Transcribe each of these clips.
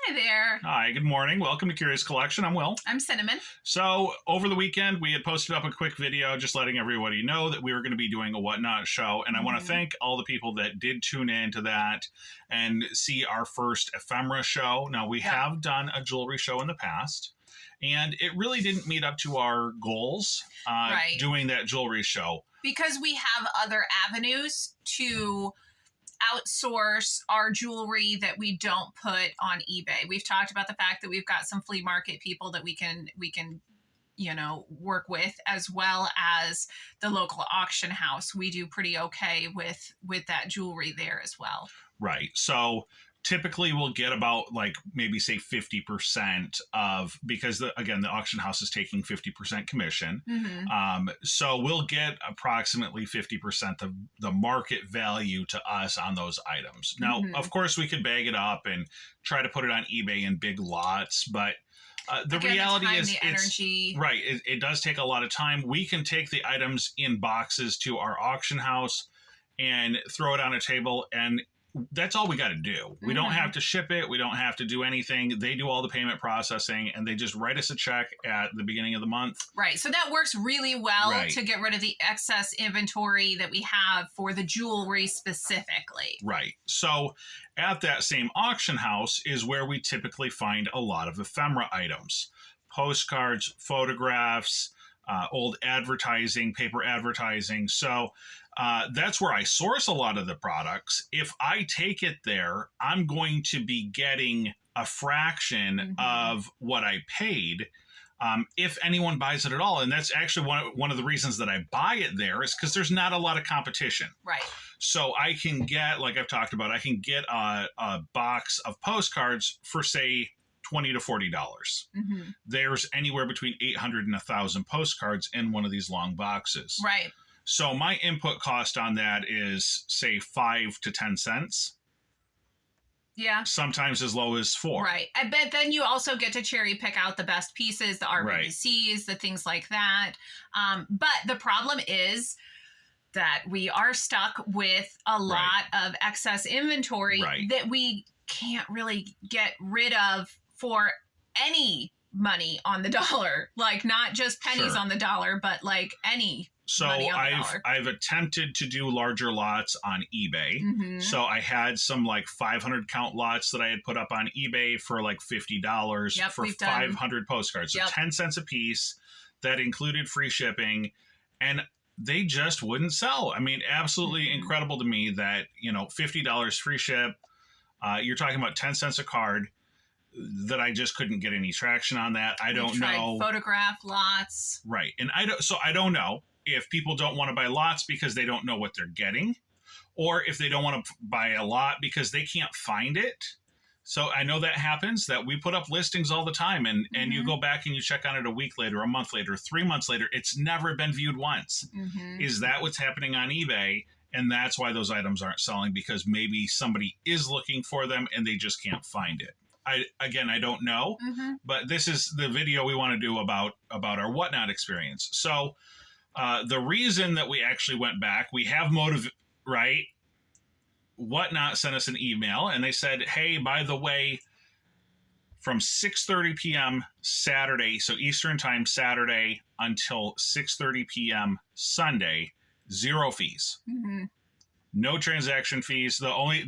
Hi there. Hi, good morning. Welcome to Curious Collection. I'm Will. I'm Cinnamon. So, over the weekend, we had posted up a quick video just letting everybody know that we were going to be doing a Whatnot show. And I want to thank all the people that did tune in to that and see our first ephemera show. Now, we have done a jewelry show in the past, and it really didn't meet up to our goals doing that jewelry show. Because we have other avenues to outsource our jewelry that we don't put on eBay. We've talked about the fact that we've got some flea market people that we can work with, as well as the local auction house. We do pretty okay with that jewelry there as well. Right. So typically we'll get about maybe say 50% of, because the auction house is taking 50% commission. So we'll get approximately 50% of the market value to us on those items. Now, of course, we could bag it up and try to put it on eBay in big lots, but the reality is it does take a lot of time. We can take the items in boxes to our auction house and throw it on a table, and that's all we got to do. We don't have to ship it. We don't have to do anything. They do all the payment processing, and they just write us a check at the beginning of the month. Right. So that works really well to get rid of the excess inventory that we have for the jewelry specifically. Right. So at that same auction house is where we typically find a lot of ephemera items, postcards, photographs, old advertising, paper advertising. So that's where I source a lot of the products. If I take it there, I'm going to be getting a fraction of what I paid, if anyone buys it at all. And that's actually one of the reasons that I buy it there, is because there's not a lot of competition. Right. So I can get, like I've talked about, I can get a box of postcards for, say, $20 to $40. There's anywhere between 800 and 1,000 postcards in one of these long boxes. Right. So my input cost on that is, say, 5 to 10 cents. Yeah. Sometimes as low as 4. Right. I bet then you also get to cherry pick out the best pieces, the RBBCs, the things like that. But the problem is that we are stuck with a lot of excess inventory that we can't really get rid of for any money on the dollar. Like, not just pennies on the dollar, but like any. So I've attempted to do larger lots on eBay. So I had some 500 count lots that I had put up on eBay for $50 for 500 postcards. So 10 cents a piece. That included free shipping, and they just wouldn't sell. I mean, absolutely incredible to me that, $50 free ship. You're talking about 10 cents a card, that I just couldn't get any traction on that. I don't know. Photograph lots. Right. And I don't know if people don't want to buy lots because they don't know what they're getting, or if they don't want to buy a lot because they can't find it. So I know that happens, that we put up listings all the time, and you go back and you check on it a week later, a month later, 3 months later, it's never been viewed once. Is that what's happening on eBay? And that's why those items aren't selling, because maybe somebody is looking for them and they just can't find it. I don't know, but this is the video we want to do about our Whatnot experience. So the reason that we actually went back, we have motive, right? Whatnot sent us an email, and they said, hey, by the way, from 6:30 p.m. Saturday, so Eastern time Saturday, until 6:30 p.m. Sunday, 0 fees. No transaction fees. The only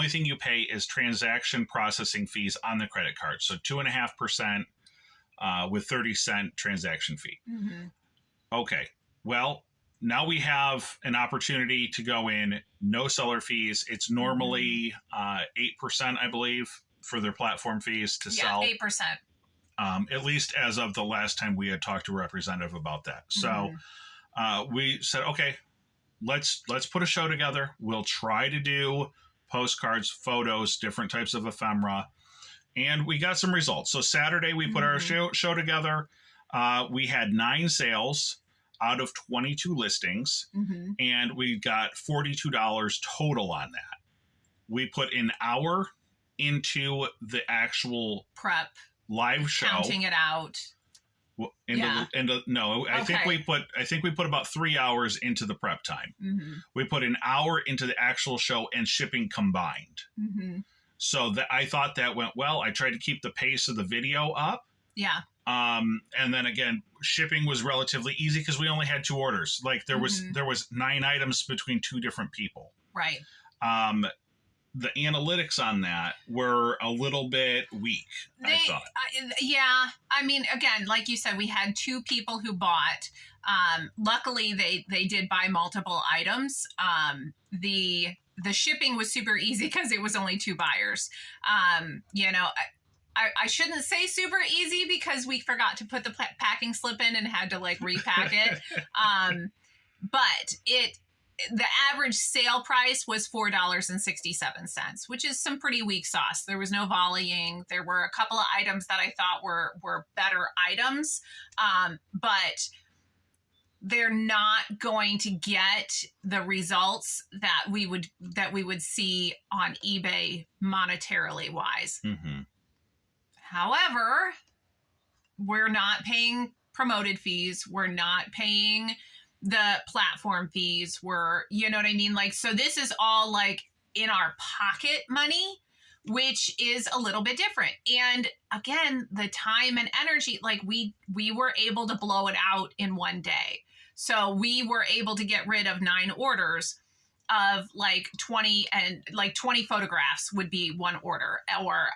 thing you pay is transaction processing fees on the credit card. So 2.5% with 30-cent transaction fee. Okay. Well, now we have an opportunity to go in, no seller fees. It's normally 8%, I believe, for their platform fees to sell. 8%. At least as of the last time we had talked to a representative about that. So we said, okay, let's put a show together. We'll try to do postcards, photos, different types of ephemera. And we got some results. So Saturday we put our show together. We had 9 sales out of 22 listings, and we got $42 total on that. We put an hour into the actual prep live show, counting it out. I think we put about 3 hours into the prep time. We put an hour into the actual show and shipping combined. So that I thought that went well. I tried to keep the pace of the video up. Yeah. And then again, shipping was relatively easy because we only had 2 orders. Like there was 9 items between 2 different people. Right. The analytics on that were a little bit weak, I thought. Yeah. I mean, again, like you said, we had 2 people who bought. Luckily, they did buy multiple items. The shipping was super easy because it was only 2 buyers. You know, I shouldn't say super easy because we forgot to put the packing slip in and had to like repack it. But the average sale price was $4.67, which is some pretty weak sauce. There was no volleying. There were a couple of items that I thought were better items, but they're not going to get the results that we would see on eBay monetarily wise. Mm-hmm. However, we're not paying promoted fees. We're not paying the platform fees. You know what I mean? Like, so this is all like in our pocket money, which is a little bit different. And again, the time and energy, like we were able to blow it out in one day. So we were able to get rid of 9 orders of like 20, and like 20 photographs would be 1 order, or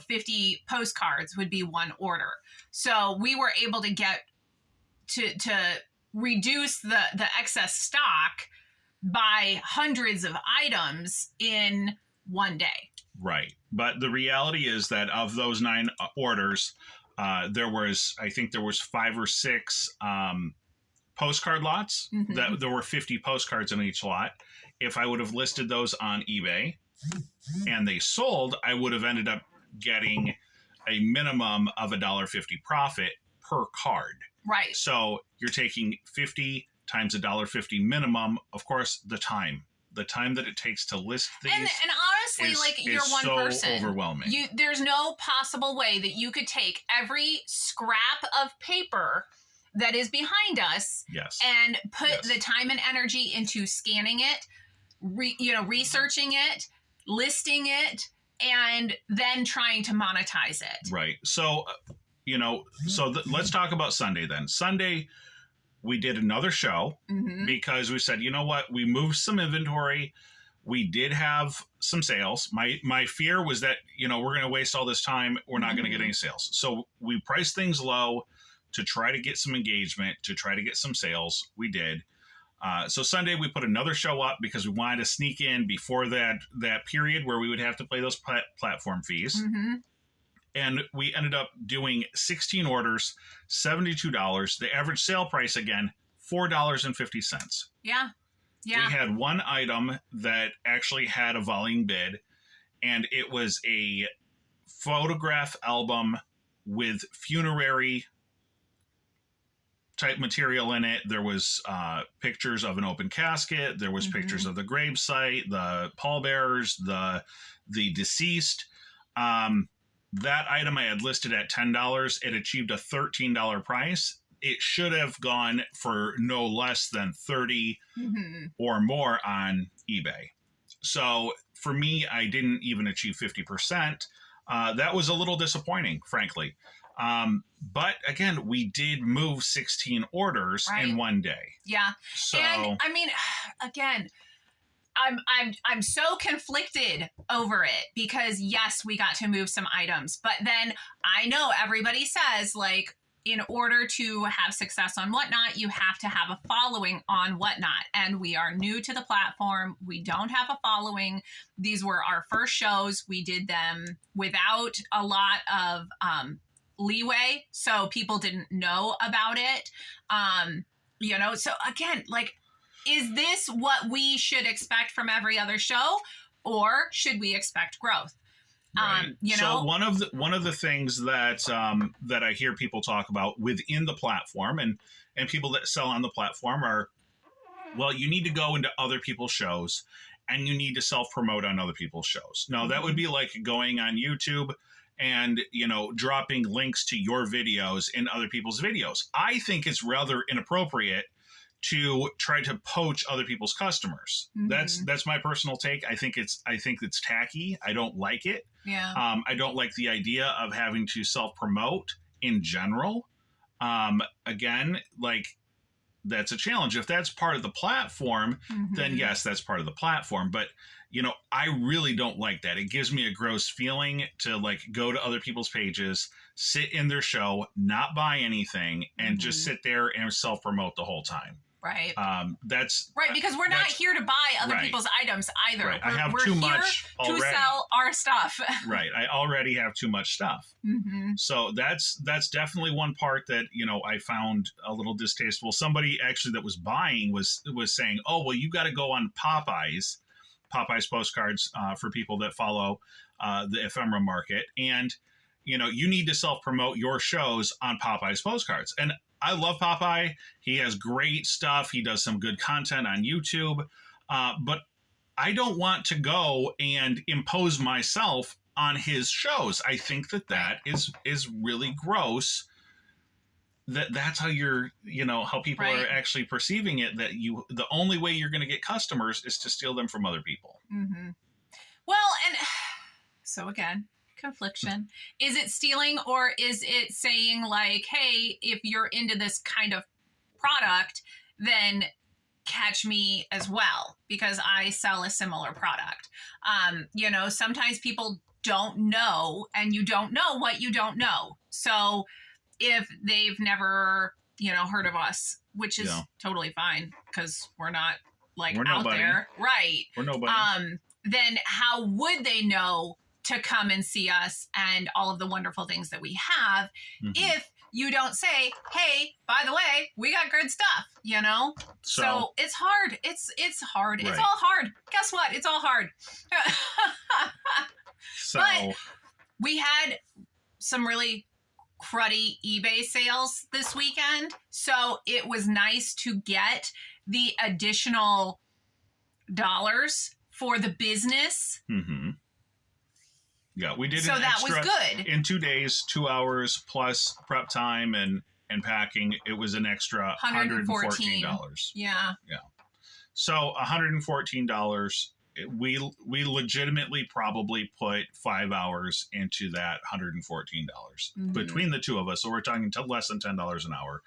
50 postcards would be 1 order. So we were able to get to reduce the excess stock by hundreds of items in one day. Right. But the reality is that of those 9 orders, there was 5 or 6 postcard lots. Mm-hmm. That there were 50 postcards in each lot. If I would have listed those on eBay and they sold, I would have ended up getting a minimum of $1.50 profit per card. Right. So you're taking 50 times $1.50 minimum. Of course, the time that it takes to list these, and honestly, you're one so person. Overwhelming. There's no possible way that you could take every scrap of paper that is behind us, yes, and put the time and energy into scanning it, researching it, listing it, and then trying to monetize it. Right. So, let's talk about Sunday then. Sunday, we did another show because we said, you know what, we moved some inventory. We did have some sales. My fear was that, we're going to waste all this time. We're not going to get any sales. So we priced things low to try to get some engagement, to try to get some sales. We did. So Sunday we put another show up because we wanted to sneak in before that period where we would have to pay those platform fees. Mm-hmm. And we ended up doing 16 orders, $72. The average sale price, again, $4.50. Yeah. Yeah. We had 1 item that actually had a volume bid, and it was a photograph album with funerary type material in it. There was pictures of an open casket. There was pictures of the gravesite, the pallbearers, the deceased. That item I had listed at $10. It achieved a $13 price. It should have gone for no less than $30 or more on eBay. So for me, I didn't even achieve 50%. That was a little disappointing, frankly. But again, we did move 16 orders in one day. Yeah. So, and I mean, again, I'm so conflicted over it because yes, we got to move some items, but then I know everybody says like, in order to have success on Whatnot, you have to have a following on Whatnot. And we are new to the platform. We don't have a following. These were our first shows. We did them without a lot of, leeway, so people didn't know about it. So again, like, is this what we should expect from every other show, or should we expect growth? Right. So one of the things that that I hear people talk about within the platform and people that sell on the platform are, well, you need to go into other people's shows and you need to self-promote on other people's shows. Now, that would be like going on YouTube and, dropping links to your videos in other people's videos. I think it's rather inappropriate to try to poach other people's customers. That's my personal take. I think it's tacky. I don't like it. Yeah. I don't like the idea of having to self-promote in general. Again, like, that's a challenge. If that's part of the platform, then yes, that's part of the platform. But, you know, I really don't like that. It gives me a gross feeling to like go to other people's pages, sit in their show, not buy anything, and just sit there and self-promote the whole time. Right. That's right, because we're not here to buy other people's items either. Right. We're, I have we're too here much already to sell our stuff. Right. I already have too much stuff. So that's definitely one part that, you know, I found a little distasteful. Somebody actually that was buying was saying, oh, well, you got to go on Popeyes Postcards, for people that follow the ephemera market. And, you know, you need to self-promote your shows on Popeyes Postcards. And I love Popeye. He has great stuff. He does some good content on YouTube. But I don't want to go and impose myself on his shows. I think that is really gross. That's how how people are actually perceiving it, that the only way you're going to get customers is to steal them from other people. Well, and so again, confliction. Is it stealing, or is it saying like, hey, if you're into this kind of product, then catch me as well, because I sell a similar product. You know, sometimes people don't know, and you don't know what you don't know. So if they've never, you know, heard of us, which is totally fine, because we're not like out there. Right. We're nobody. Then how would they know to come and see us and all of the wonderful things that we have if you don't say, hey, by the way, we got good stuff, you know? So it's hard. It's hard. Right. It's all hard. Guess what? It's all hard. But we had some really cruddy eBay sales this weekend. So it was nice to get the additional dollars for the business. Yeah, we did. So that was good. In 2 days, 2 hours plus prep time and packing. It was an extra $114. Yeah. So $114. We legitimately probably put 5 hours into that $114 between the two of us. So we're talking to less than $10 an hour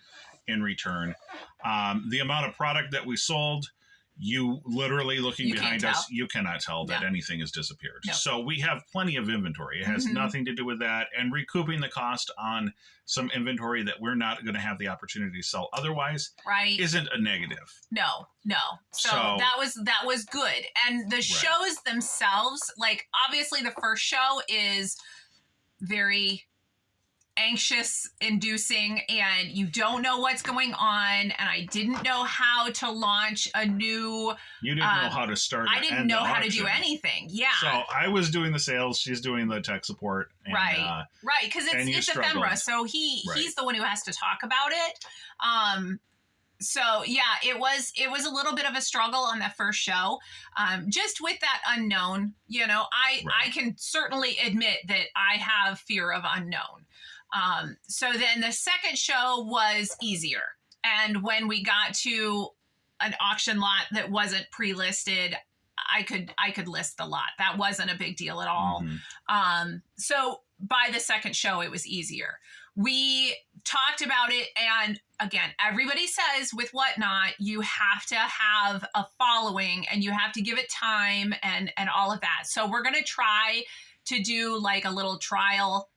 in return. The amount of product that we sold, you literally looking behind us, you cannot tell that anything has disappeared. No. So we have plenty of inventory. It has nothing to do with that. And recouping the cost on some inventory that we're not going to have the opportunity to sell otherwise isn't a negative. No. So that was good. And the shows themselves, like obviously the first show is very anxious inducing, and you don't know what's going on, and I didn't know how to launch a new you didn't know how to start. I didn't know how to do anything. So I was doing the sales, she's doing the tech support, and, because it's ephemera, so he's the one who has to talk about it. So yeah, it was a little bit of a struggle on that first show, just with that unknown. You know, I can certainly admit that I have fear of unknown. So then the second show was easier. And when we got to an auction lot that wasn't pre-listed, I could list the lot. That wasn't a big deal at all. So by the second show, it was easier. We talked about it. And again, everybody says with Whatnot, you have to have a following and you have to give it time and all of that. So we're going to try to do like a little trial.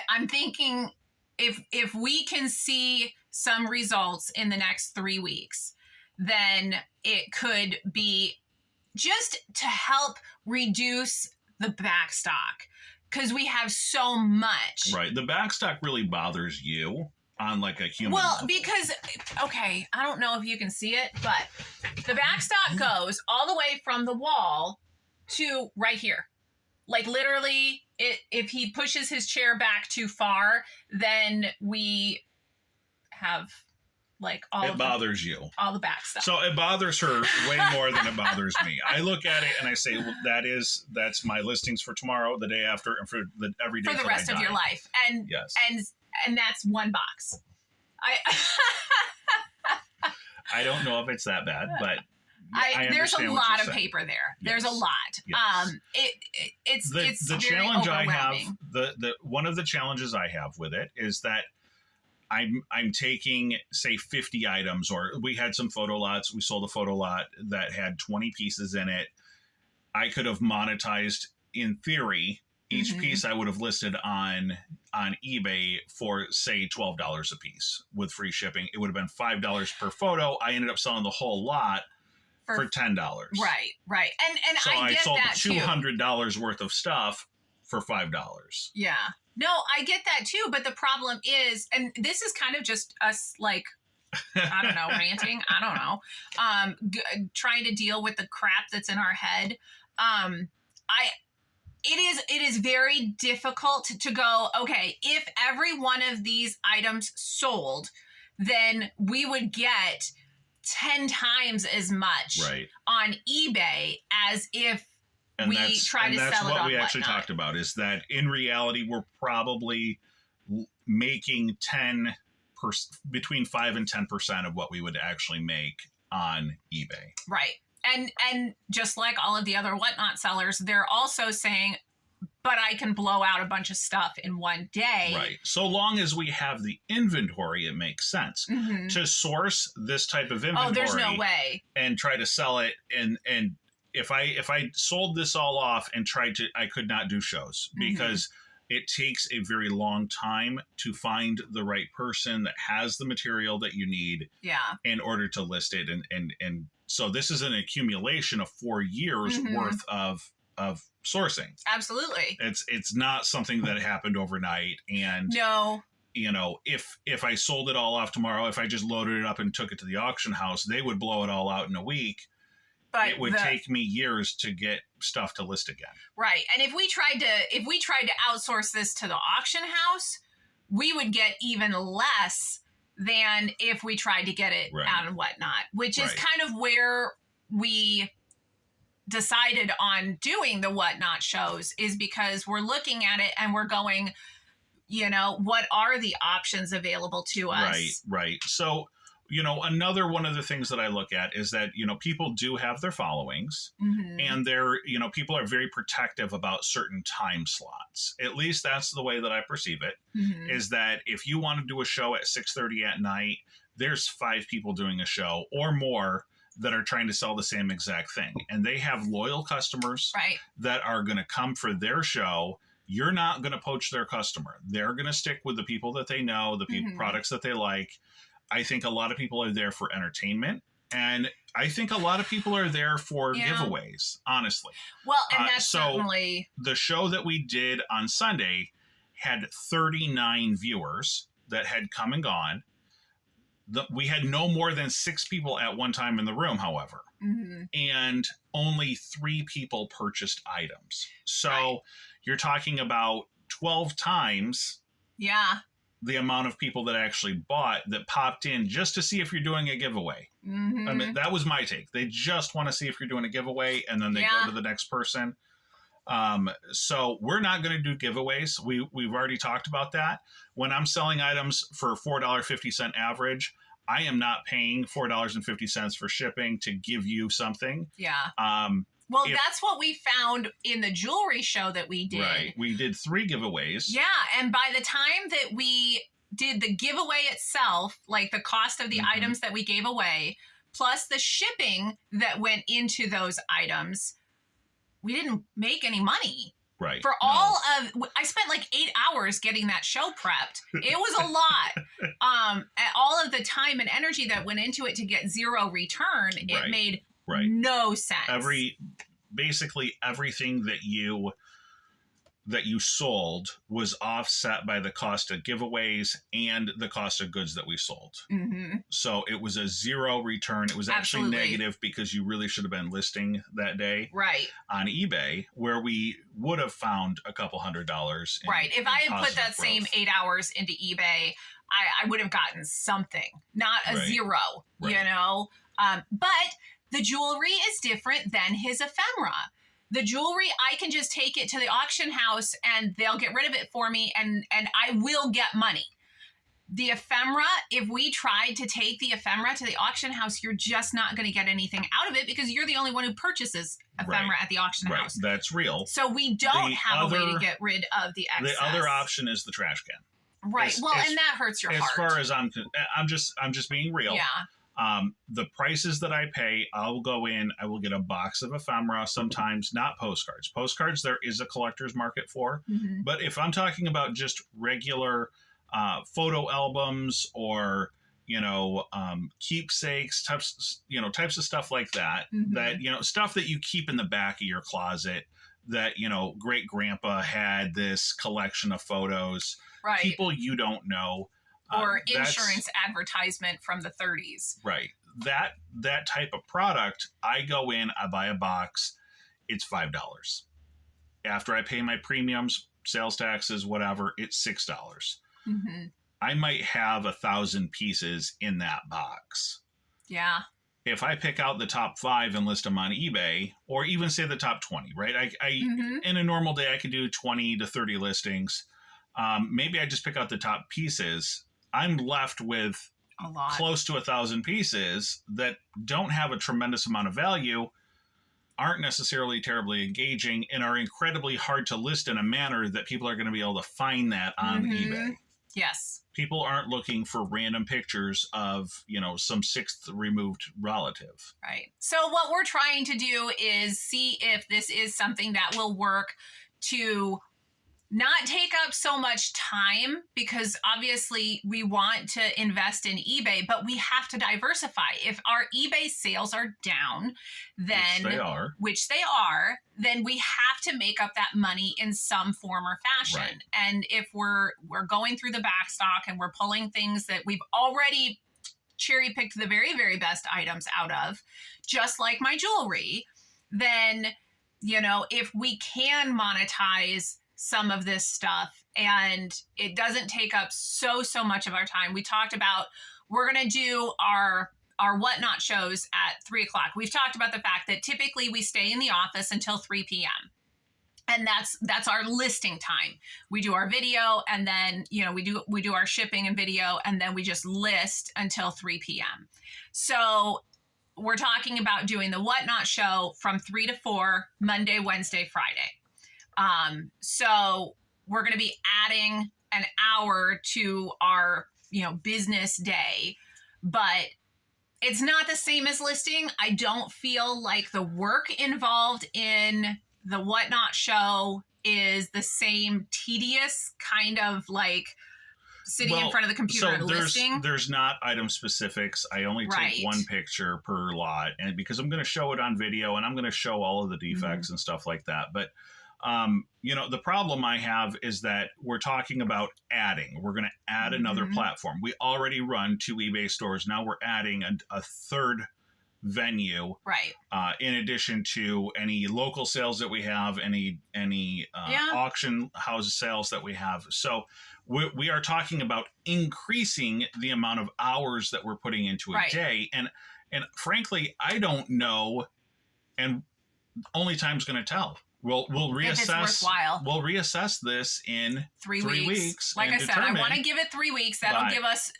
I'm thinking if we can see some results in the next 3 weeks, then it could be just to help reduce the backstock, because we have so much. Right. The backstock really bothers you on like a human level. Because, okay, I don't know if you can see it, but the backstock goes all the way from the wall to right here. Like literally, if he pushes his chair back too far, then we have like it bothers you. All the back stuff. So it bothers her way more than it bothers me. I look at it and I say, well, that's my listings for tomorrow, the day after, and for the every day for the rest of your life. And and that's one box. I don't know if it's that bad, but there's a lot of paper there. Yes. There's a lot. Yes. It's the very challenge I have. overwhelming. One of the challenges I have with it is that I'm taking, say, 50 items, or we had some photo lots. We sold a photo lot that had 20 pieces in it. I could have monetized, in theory, each piece I would have listed on eBay for, say, $12 a piece with free shipping. It would have been $5 per photo. I ended up selling the whole lot for $10. Right. And so I get sold that too. $200 worth of stuff for $5. Yeah. No, I get that too. But the problem is, and this is kind of just us, like, I don't know, ranting. I don't know. Trying to deal with the crap that's in our head. It is very difficult to go, okay, if every one of these items sold, then we would get 10 times as much on eBay as if we try to sell it on That's what we actually whatnot. talked about, is that in reality, we're probably making between 5 and 10% of what we would actually make on eBay. Right. And just like all of the other whatnot sellers, they're also saying, but I can blow out a bunch of stuff in one day. Right. So long as we have the inventory, it makes sense to source this type of inventory. Oh, there's no way. And try to sell it. And if I sold this all off and I could not do shows because it takes a very long time to find the right person that has the material that you need in order to list it. And so this is an accumulation of 4 years worth of sourcing. Absolutely. It's not something that happened overnight. And no, you know, if I sold it all off tomorrow, if I just loaded it up and took it to the auction house, they would blow it all out in a week. But it would take me years to get stuff to list again. Right. And if we tried to outsource this to the auction house, we would get even less than if we tried to get it out and whatnot, which is kind of where we decided on doing the whatnot shows, is because we're looking at it and we're going, you know, what are the options available to us? Right. So, you know, another one of the things that I look at is that, you know, people do have their followings and people are very protective about certain time slots. At least that's the way that I perceive it, is that if you want to do a show at 6:30 at night, there's 5 people doing a show or more that are trying to sell the same exact thing. And they have loyal customers that are going to come for their show. You're not going to poach their customer. They're going to stick with the people that they know, the products that they like. I think a lot of people are there for entertainment. And I think a lot of people are there for giveaways, honestly. Well, and that's certainly... The show that we did on Sunday had 39 viewers that had come and gone. We had no more than 6 people at one time in the room, however, and only 3 people purchased items. So you're talking about 12 times the amount of people that actually bought, that popped in just to see if you're doing a giveaway. I mean, that was my take. They just want to see if you're doing a giveaway, and then they go to the next person. So we're not going to do giveaways. We've already talked about that. When I'm selling items for $4.50 average, I am not paying $4.50 for shipping to give you something. Well, that's what we found in the jewelry show that we did. Right. We did 3 giveaways. Yeah. And by the time that we did the giveaway itself, like the cost of the items that we gave away, plus the shipping that went into those items, we didn't make any money. Right. For I spent like 8 hours getting that show prepped. It was a lot. All of the time and energy that went into it to get 0 return, it made no sense. Basically everything that you sold was offset by the cost of giveaways and the cost of goods that we sold. So it was a 0 return. It was actually negative, because you really should have been listing that day on eBay, where we would have found a couple $100. If I had put that same 8 hours into eBay, I would have gotten something, not a 0, you know? But the jewelry is different than his ephemera. The jewelry, I can just take it to the auction house and they'll get rid of it for me, and I will get money. The ephemera, if we tried to take the ephemera to the auction house, you're just not going to get anything out of it because you're the only one who purchases ephemera at the auction house. That's real. So we don't have a way to get rid of the excess. The other option is the trash can. Right. And that hurts your heart. As far as I'm just being real. Yeah. The prices that I pay, I'll go in, I will get a box of ephemera, sometimes not postcards. Postcards there is a collector's market for. Mm-hmm. But if I'm talking about just regular photo albums or keepsakes, types of stuff like that, mm-hmm. that stuff that you keep in the back of your closet, that great grandpa had this collection of photos, right. People you don't know, or insurance advertisement from the 30s, right? That type of product, I go in, I buy a box, it's $5. After I pay my premiums, sales taxes, whatever, it's $6. Mm-hmm. I might have 1,000 pieces in that box. Yeah. If I pick out the top 5 and list them on eBay, or even say the top 20, right? I mm-hmm. in a normal day, I could do 20 to 30 listings. Maybe I just pick out the top pieces. I'm left with a lot, close to 1,000 pieces that don't have a tremendous amount of value, aren't necessarily terribly engaging, and are incredibly hard to list in a manner that people are going to be able to find that on mm-hmm. eBay. Yes. People aren't looking for random pictures of, some 6th removed relative. Right. So what we're trying to do is see if this is something that will work to not take up so much time, because obviously we want to invest in eBay, but we have to diversify. If our eBay sales are down, then which they are, then we have to make up that money in some form or fashion. Right. And if we're going through the Backstock and we're pulling things that we've already cherry picked the very, very best items out of, just like my jewelry, then, if we can monetize some of this stuff and it doesn't take up so much of our time. We talked about, we're going to do our whatnot shows at 3:00. We've talked about the fact that typically we stay in the office until 3 p.m. And that's our listing time. We do our video, and then, we do our shipping and video, and then we just list until 3 p.m. So we're talking about doing the whatnot show from 3 to 4, Monday, Wednesday, Friday. So we're going to be adding an hour to our, business day, but it's not the same as listing. I don't feel like the work involved in the whatnot show is the same tedious kind of like sitting in front of the computer and listing. There's not item specifics. I only take one picture per lot, and because I'm going to show it on video and I'm going to show all of the defects mm-hmm. and stuff like that. But the problem I have is that we're talking about adding. We're going to add mm-hmm. another platform. We already run 2 eBay stores. Now we're adding a third venue, right? In addition to any local sales that we have, any auction house sales that we have. So we are talking about increasing the amount of hours that we're putting into a day. And frankly, I don't know, and only time's going to tell. We'll reassess. We'll reassess this in 3 weeks. Like I said, I want to give it 3 weeks. That'll give us,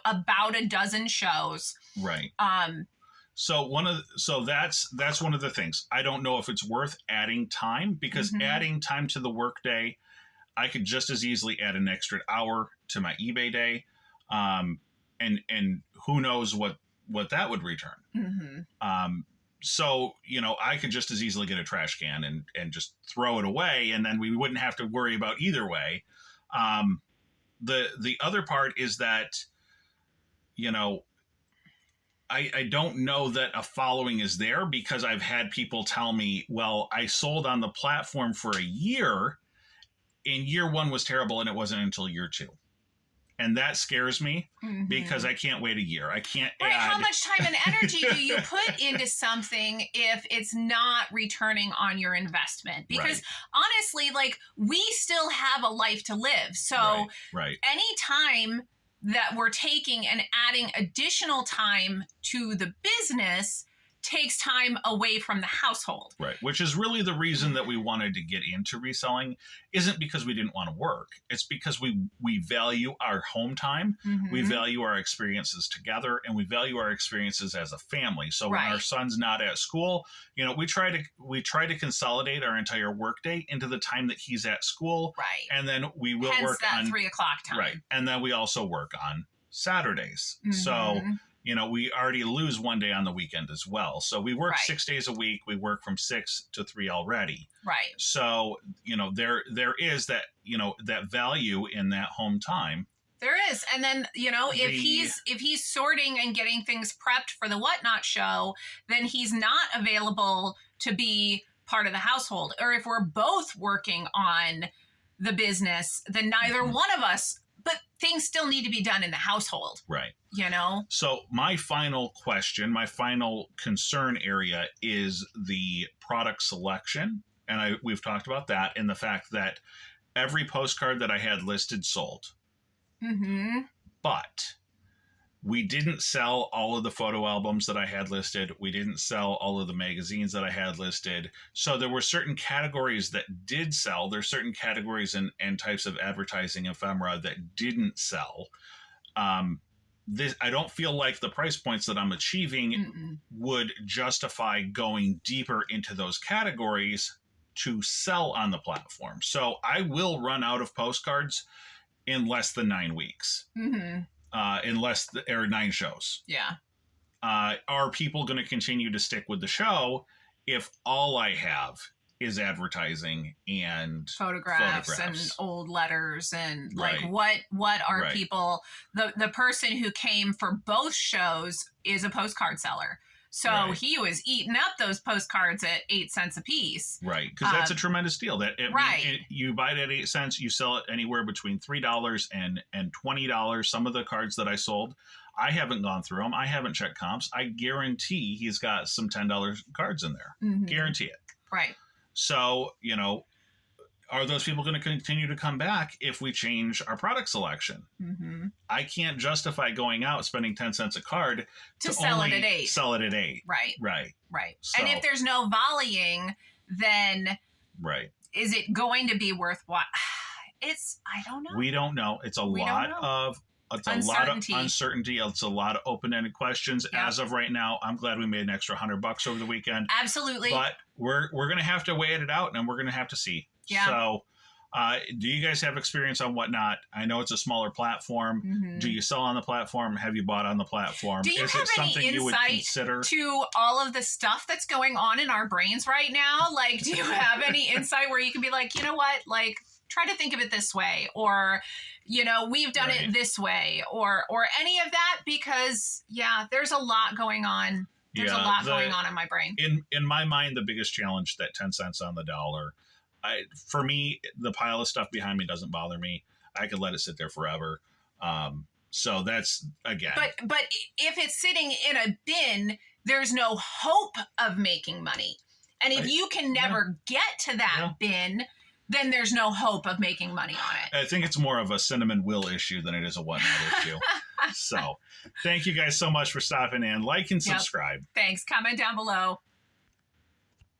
about a dozen shows. Right. So that's one of the things. I don't know if it's worth adding time, because mm-hmm. adding time to the workday, I could just as easily add an extra hour to my eBay day, and who knows what that would return. Mm-hmm. So, I could just as easily get a trash can and just throw it away, and then we wouldn't have to worry about either way. The other part is that, I don't know that a following is there, because I've had people tell me, well, I sold on the platform for a year, and year 1 was terrible, and it wasn't until year 2. And that scares me mm-hmm. because I can't wait a year. I can't add. How much time and energy do you put into something if it's not returning on your investment? Because honestly, we still have a life to live. So any time that we're taking and adding additional time to the business takes time away from the household. Right. Which is really the reason that we wanted to get into reselling. Isn't because we didn't want to work. It's because we value our home time. Mm-hmm. We value our experiences together, and we value our experiences as a family. So when our son's not at school, you know, we try to consolidate our entire workday into the time that he's at school. Right. And then we will Hence work that on 3 o'clock time. Right. And then we also work on Saturdays. Mm-hmm. So, you know, we already lose one day on the weekend as well. So we work 6 days a week. We work from 6 to 3 already. Right. So, you know, there is that, you know, that value in that home time. There is. And then, you know, if he's sorting and getting things prepped for the Whatnot show, then he's not available to be part of the household. Or if we're both working on the business, then neither one of us, but things still need to be done in the household. Right. You know? So my final question, my final concern area is the product selection. And we've talked about that and the fact that every postcard that I had listed sold. Mm-hmm. But we didn't sell all of the photo albums that I had listed. We didn't sell all of the magazines that I had listed. So there were certain categories that did sell. There's certain categories and types of advertising ephemera that didn't sell. I don't feel like the price points that I'm achieving would justify going deeper into those categories to sell on the platform. So I will run out of postcards in less than 9 weeks. Mm-hmm. Or 9 shows. Yeah. Are people going to continue to stick with the show if all I have is advertising and photographs and old letters and like what are people, the person who came for both shows is a postcard seller. So he was eating up those postcards at 8 cents a piece. Right. Because that's a tremendous deal. You buy it at 8 cents, you sell it anywhere between $3 and $20. Some of the cards that I sold, I haven't gone through them. I haven't checked comps. I guarantee he's got some $10 cards in there. Mm-hmm. Guarantee it. Right. So, you know, are those people going to continue to come back if we change our product selection? Mm-hmm. I can't justify going out spending 10 cents a card to sell it at 8. Sell it at 8. Right. Right. Right. So, and if there's no volleying, then is it going to be worthwhile? I don't know. We don't know. It's a lot of uncertainty. It's a lot of open-ended questions. Yep. As of right now, I'm glad we made an extra $100 over the weekend. Absolutely. But we're going to have to weigh it out, and we're going to have to see. Yeah. So do you guys have experience on Whatnot? I know it's a smaller platform. Mm-hmm. Do you sell on the platform? Have you bought on the platform? Do you have any insight to all of the stuff that's going on in our brains right now? Like, do you have any insight where you can be like, you know what, like, try to think of it this way, or, you know, we've done it this way, or any of that? Because there's a lot going on. There's a lot going on in my brain. In my mind, the biggest challenge, that 10 cents on the dollar. For me, the pile of stuff behind me doesn't bother me. I could let it sit there forever. So that's, again. But if it's sitting in a bin, there's no hope of making money. And if you can never get to that bin, then there's no hope of making money on it. I think it's more of a cinnamon will issue than it is a Whatnot issue. So thank you guys so much for stopping in. Like and subscribe. Thanks. Comment down below.